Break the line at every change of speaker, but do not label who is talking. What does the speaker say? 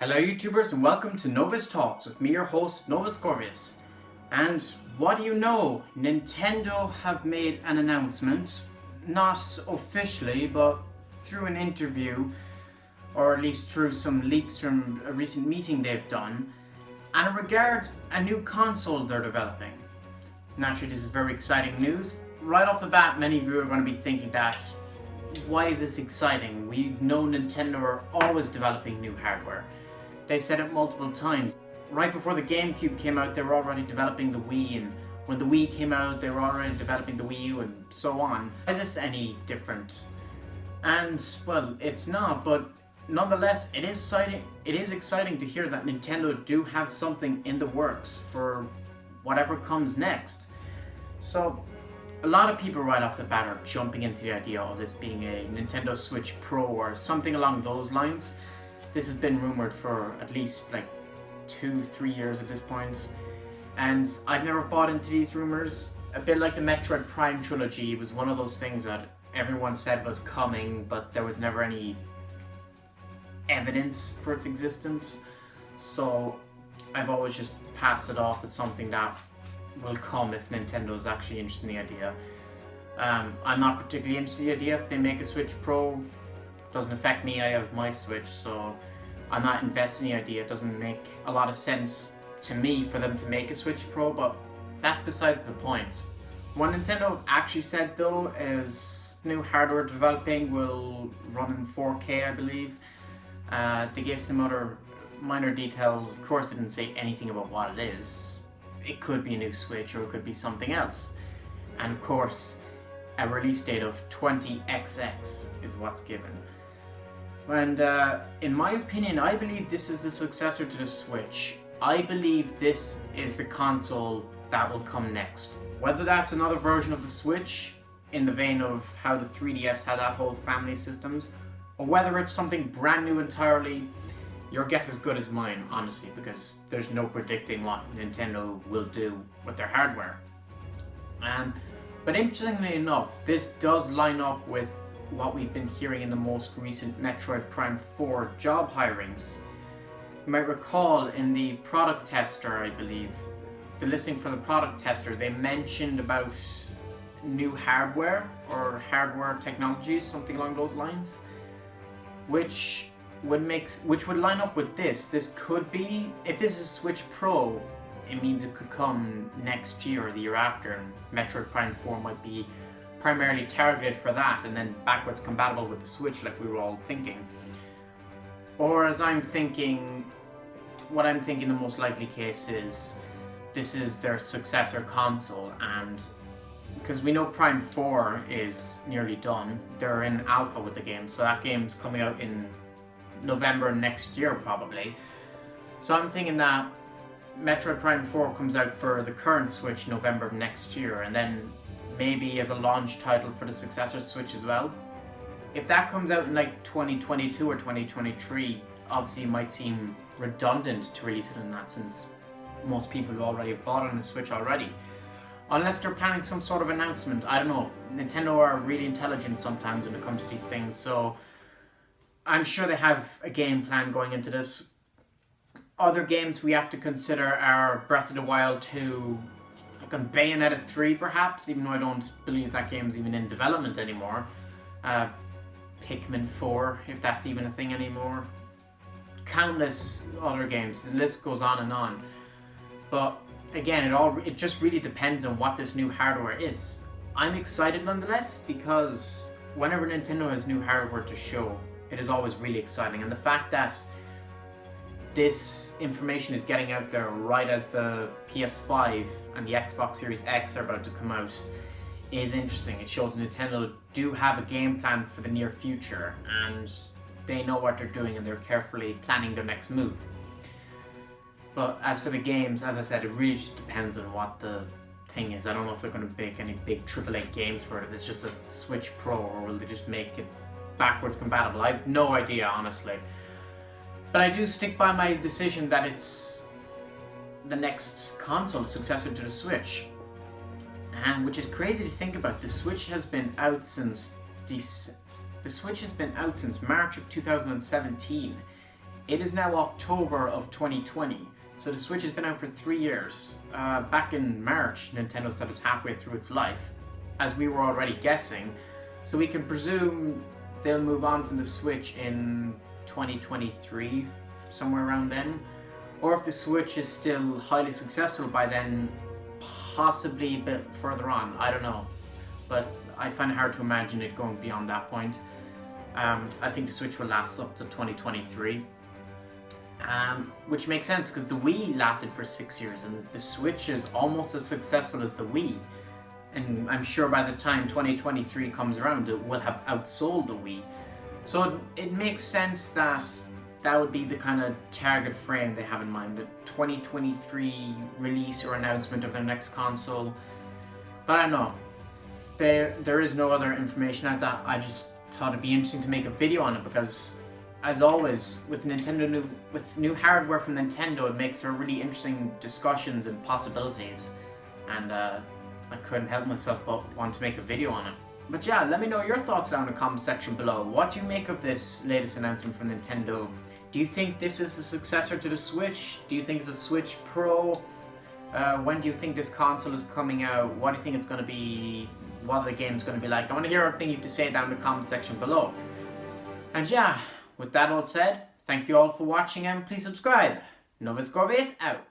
Hello YouTubers and welcome to Novus Talks with me, your host Novus Corvius. And what do you know? Nintendo have made an announcement, not officially but through an interview, or at least through some leaks from a recent meeting they've done, and it regards a new console they're developing. Naturally this is very exciting news. Right off the bat, many of you are going to be thinking that, why is this exciting? We know Nintendo are always developing new hardware. They've said it multiple times. Right before the GameCube came out, they were already developing the Wii, and when the Wii came out, they were already developing the Wii U, and so on. Is this any different? And, well, it's not, but nonetheless, it is exciting to hear that Nintendo do have something in the works for whatever comes next. So, a lot of people right off the bat are jumping into the idea of this being a Nintendo Switch Pro or something along those lines. This has been rumored for at least like 2-3 years at this point, and I've never bought into these rumors. A bit like the Metroid Prime trilogy, it was one of those things that everyone said was coming, but there was never any evidence for its existence. So I've always just passed it off as something that will come if Nintendo is actually interested in the idea. I'm not particularly interested in the idea if they make a Switch Pro. Doesn't affect me, I have my Switch, so I'm not invested in the idea. It doesn't make a lot of sense to me for them to make a Switch Pro, but that's besides the point. What Nintendo actually said though is new hardware developing will run in 4K, I believe. They gave some other minor details. Of course they didn't say anything about what it is. It could be a new Switch or it could be something else. And of course, a release date of 20XX is what's given. And in my opinion, I believe this is the successor to the Switch. I believe this is the console that will come next. Whether that's another version of the Switch, in the vein of how the 3DS had that whole family of systems, or whether it's something brand new entirely, your guess is good as mine, honestly, because there's no predicting what Nintendo will do with their hardware. But interestingly enough, this does line up with what we've been hearing in the most recent Metroid Prime 4 job hirings. You might recall in the product tester, I believe, the listing for the product tester, they mentioned about new hardware or hardware technologies, something along those lines, which would line up with this. This could be, if this is Switch Pro, it means it could come next year or the year after, and Metroid Prime 4 might be primarily targeted for that and then backwards compatible with the Switch like we were all thinking. Or as I'm thinking, what I'm thinking the most likely case is this is their successor console, and because we know Prime 4 is nearly done, they're in alpha with the game, so that game's coming out in November next year probably. So I'm thinking that Metroid Prime 4 comes out for the current Switch November of next year, and then maybe as a launch title for the successor Switch as well. If that comes out in like 2022 or 2023, obviously it might seem redundant to release it in that, since most people already have bought it on the Switch already. Unless they're planning some sort of announcement. I don't know. Nintendo are really intelligent sometimes when it comes to these things, so I'm sure they have a game plan going into this. Other games we have to consider are Breath of the Wild 2, fucking Bayonetta 3 perhaps, even though I don't believe that game's even in development anymore. Pikmin 4, if that's even a thing anymore. Countless other games, the list goes on and on. But again, it just really depends on what this new hardware is. I'm excited nonetheless, because whenever Nintendo has new hardware to show, it is always really exciting. And the fact that this information is getting out there right as the PS5 and the Xbox Series X are about to come out is interesting. It shows Nintendo do have a game plan for the near future, and they know what they're doing and they're carefully planning their next move. But as for the games, as I said, it really just depends on what the thing is. I don't know if they're going to make any big AAA games for it, if it's just a Switch Pro, or will they just make it backwards compatible. I have no idea, honestly. But I do stick by my decision that it's the next console, successor to the Switch. And which is crazy to think about. The Switch has been out since March of 2017. It is now October of 2020, so the Switch has been out for 3 years. Back in March, Nintendo said it's halfway through its life, as we were already guessing, so we can presume they'll move on from the Switch in 2023, somewhere around then. Or if the Switch is still highly successful by then, possibly a bit further on, I don't know. But I find it hard to imagine it going beyond that point. I think the Switch will last up to 2023. Which makes sense because the Wii lasted for 6 years and the Switch is almost as successful as the Wii. And I'm sure by the time 2023 comes around, it will have outsold the Wii. So it makes sense that that would be the kind of target frame they have in mind, the 2023 release or announcement of their next console. But I don't know. There is no other information like that. I just thought it'd be interesting to make a video on it because, as always, with new hardware from Nintendo, it makes for really interesting discussions and possibilities. And I couldn't help myself but want to make a video on it. But yeah, let me know your thoughts down in the comment section below. What do you make of this latest announcement from Nintendo? Do you think this is a successor to the Switch? Do you think it's a Switch Pro? When do you think this console is coming out? What do you think it's going to be? What are the games going to be like? I want to hear everything you have to say down in the comment section below. And yeah, with that all said, thank you all for watching and please subscribe. Novus Corvus out.